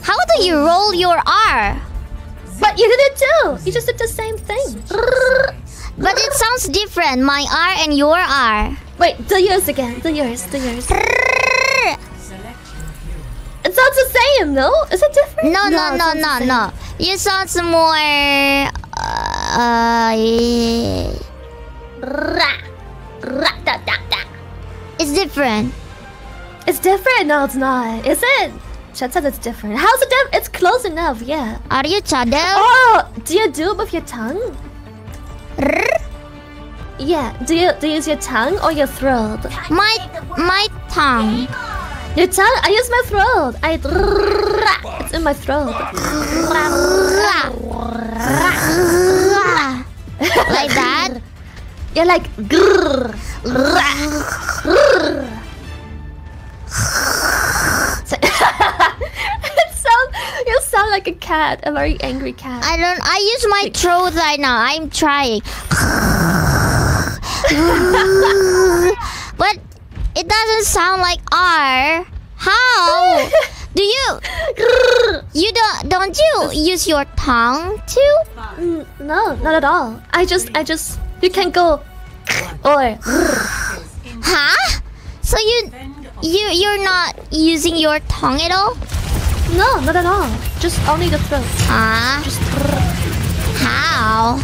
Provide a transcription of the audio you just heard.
How do you roll your R? But you did it too. You just did the same thing. But it sounds different. My R and your R. Wait, do yours again. Do yours. Do yours. It sounds the same, no? Is it different? No. You sound more. It's different. It's different. No, it's not. Is it? Chat said it's different. How's it different? It's close enough. Yeah. Are you Chadel? Oh, do you do it with your tongue? Yeah. Do you use your tongue or your throat? My tongue. Your tongue? I use my throat. It's in my throat. Like that? You're like you sound like a cat, a very angry cat. I use my throat right now. I'm trying. But it doesn't sound like R. How? Do you don't you use your tongue too? No, not at all. I just you can go or huh? So you're not using your tongue at all? No, not at all. Just only the throat. Huh? Just how?